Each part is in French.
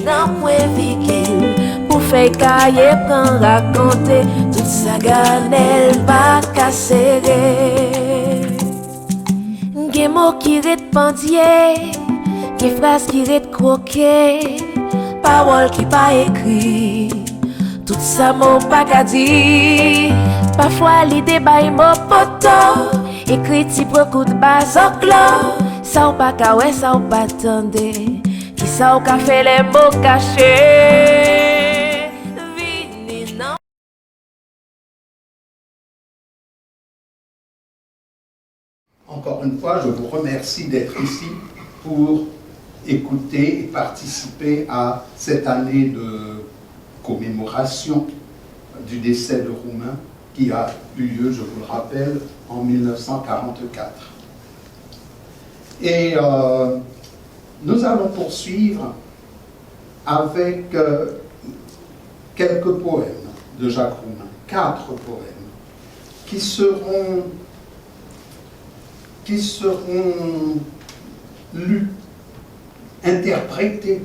dans point viking pour faire cahier quand raconter toute sa ganelle pas casser. Des mots qui pendier, des phrases qui croquer, paroles qui pas écrit, tout ça mot pas qu'à dire. Parfois l'idée baille mon poto, écrit si beaucoup de bas au clos, ça ou pas qu'à ouais, ça ou pas attendez, qui ça ou qu'a fait les mots cachés. Vini non. Encore une fois, je vous remercie d'être ici pour écouter et participer à cette année de commémoration du décès de Roumain qui a eu lieu, je vous le rappelle, en 1944. Et nous allons poursuivre avec quelques poèmes de Jacques Roumain, 4 poèmes, qui seront lus, interprétés,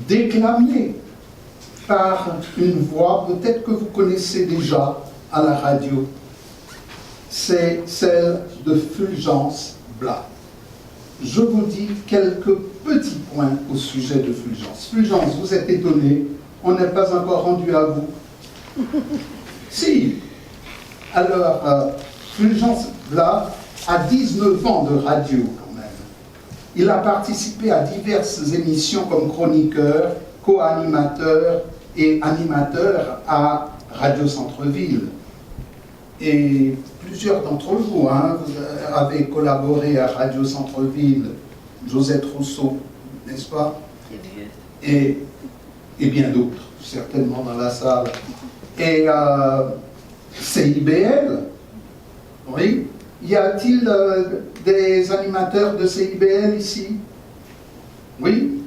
déclamés par une voix peut-être que vous connaissez déjà à la radio. C'est celle de Fulgence Blas. Je vous dis quelques petits points au sujet de Fulgence. Fulgence, vous êtes étonné, on n'est pas encore rendu à vous. Si. Alors, Fulgence Blas a 19 ans de radio quand même. Il a participé à diverses émissions comme chroniqueur, co-animateur et animateur à Radio Centre-Ville. Et plusieurs d'entre vous, vous avez collaboré à Radio Centre-Ville, Josette Rousseau, n'est-ce pas? Et bien d'autres, certainement dans la salle. Et CIBL, oui. Y a-t-il des animateurs de CIBL ici? Oui.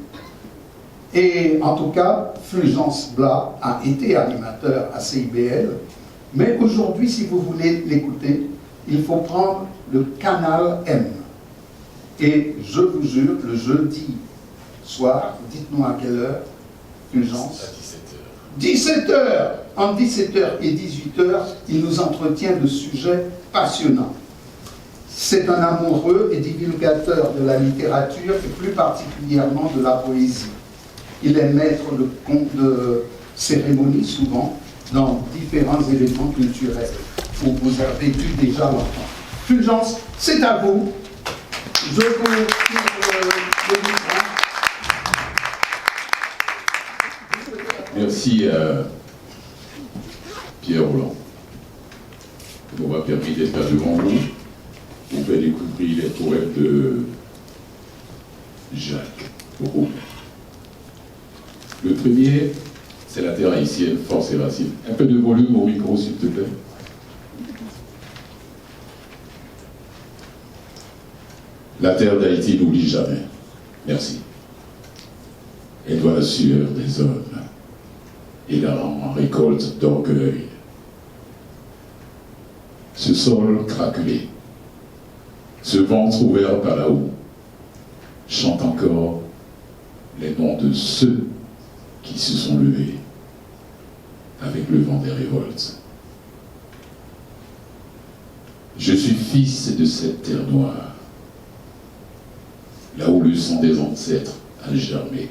Et en tout cas, Fulgence Blas a été animateur à CIBL, mais aujourd'hui, si vous voulez l'écouter, il faut prendre le canal M. Et je vous jure, le jeudi soir, dites-nous à quelle heure, Fulgence? À 17h. 17h. Entre 17h et 18h, il nous entretient de sujets passionnants. C'est un amoureux et divulgateur de la littérature et plus particulièrement de la poésie. Il est maître de cérémonie souvent dans différents événements culturels où vous avez dû déjà l'entendre. Fulgence, c'est à vous. Je vous le micro. Merci à Pierre Roland qui m'aura permis d'être devant vous pour faire découvrir les poèmes de Jacques Roumain. Le premier, c'est la terre haïtienne, force et racine. Un peu de volume au micro, s'il te plaît. La terre d'Haïti n'oublie jamais. Merci. Elle doit la sueur des hommes et la rend en récolte d'orgueil. Ce sol craquelé, ce ventre ouvert par là-haut, chante encore les noms de ceux qui se sont levés avec le vent des révoltes. Je suis fils de cette terre noire, là où le sang des ancêtres a germé,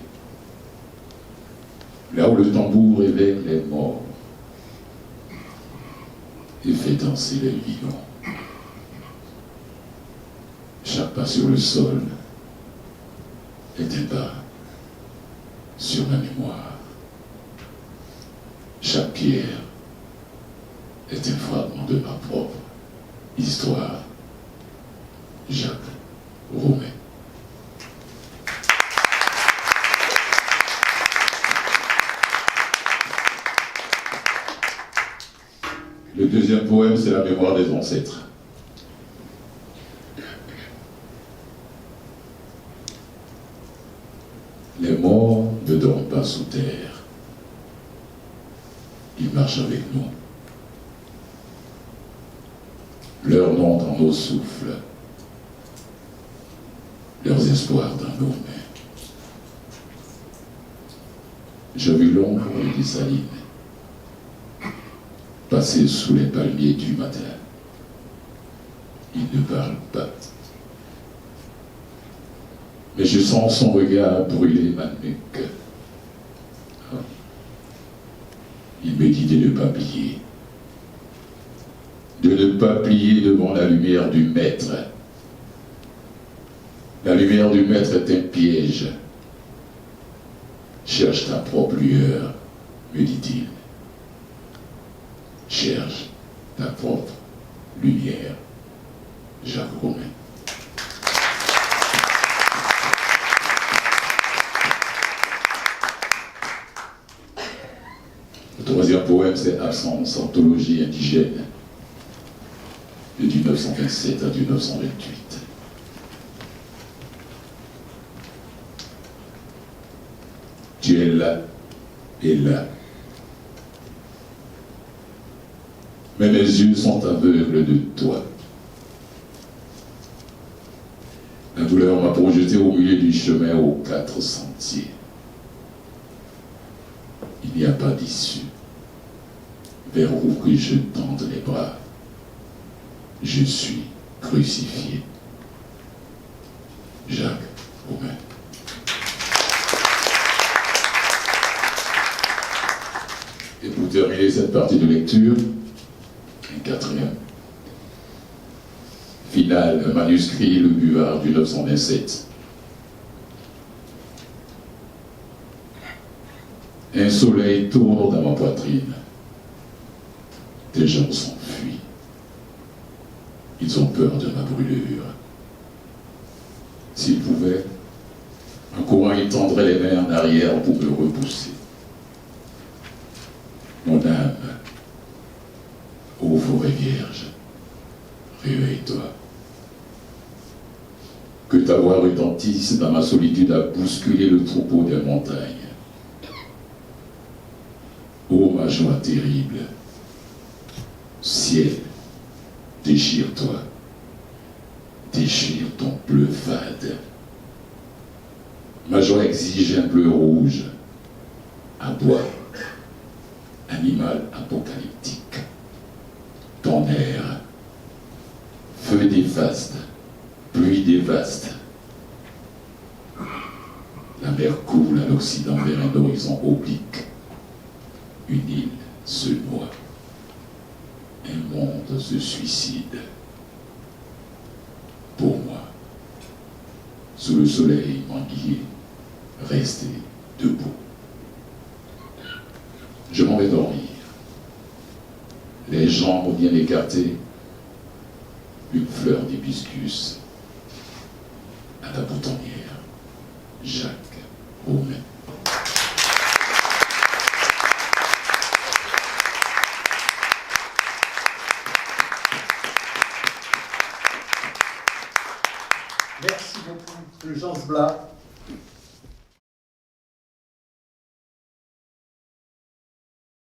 là où le tambour réveille les morts et fait danser les vivants. Chaque pas sur le sol est un pas sur ma mémoire. Chaque pierre est un fragment de ma propre histoire. Jacques Roumain. Le deuxième poème, c'est la mémoire des ancêtres. Les morts ne dorment pas sous terre. Ils marchent avec nous. Leurs noms dans nos souffles. Leurs espoirs dans nos mains. J'ai vu l'ombre des salines passer sous les palmiers du matin. Il ne parle pas. Mais je sens son regard brûler ma nuque. Il me dit de ne pas plier. De ne pas plier devant la lumière du maître. La lumière du maître est un piège. Cherche ta propre lueur, me dit-il. Cherche ta propre lumière. Jacques Romain. Le troisième poème, c'est Absence, anthologie indigène, de 1927 à 1928. Tu es là et là. Mais mes yeux sont aveugles de toi. La douleur m'a projeté au milieu du chemin aux 4 sentiers. Il n'y a pas d'issue. Vers où que je tende les bras, je suis crucifié. Jacques Romain. Et pour terminer cette partie de lecture, un quatrième. Finale, un manuscrit, Le Buvard, du 927. Un soleil tourne dans ma poitrine. Des gens s'enfuient. Ils ont peur de ma brûlure. S'ils pouvaient, un courant y tendrait les mains en arrière pour me repousser. Mon âme, ô forêt vierge, réveille-toi. Que ta voix retentisse dans ma solitude à bousculer le troupeau des montagnes. Ô ma joie terrible, ciel, déchire-toi, déchire ton bleu fade. Ma joie exige un bleu rouge, à bois, animal apocalyptique. Ton air, feu dévaste, pluie dévaste. La mer coule à l'Occident vers un horizon oblique. Une île se noie. Un monde se suicide. Pour moi, sous le soleil manguier, restez debout. Je m'en vais dormir. Les jambes bien écartées, une fleur d'hibiscus à la boutonnière. Jacques Romain. Merci beaucoup, Fulgence Blas.